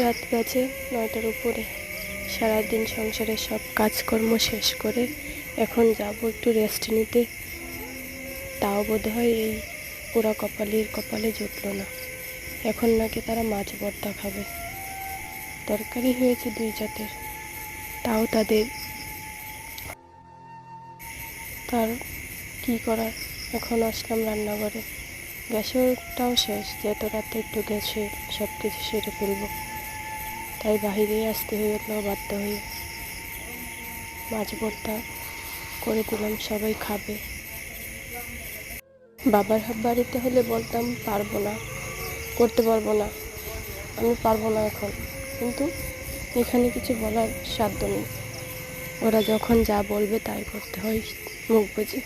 রাত বাজে 9টার উপরে। সারাদিন সংসারের সব কাজকর্ম শেষ করে এখন যাব একটু রেস্ট নিতে। তাও বোধহয় এই পোড়া কপালে জুটল না। এখন নাকি তারা মাছ ভর্তা খাবে। তরকারি হয়েছে 2 জাতের, তাও তাদের তার কি করার। এখন আসলাম রান্নাঘরে, গ্যাসটাও শেষ, যে এত রাতে একটু গ্যাসে সব কিছু সেরে ফেলবো, তাই বাহিরেই আসতে হলো বাধ্য হয়ে। মাছ ভর্তা করে দিলাম, সবাই খাবে। বাবার বাড়িতে হলে বলতাম পারবো না, করতে পারবো না, আমি পারবো না এখন, কিন্তু এখানে কিছু বলার সাধ্য নেই। ওরা যখন যা বলবে তাই করতে হয়, মুখ বুঝে।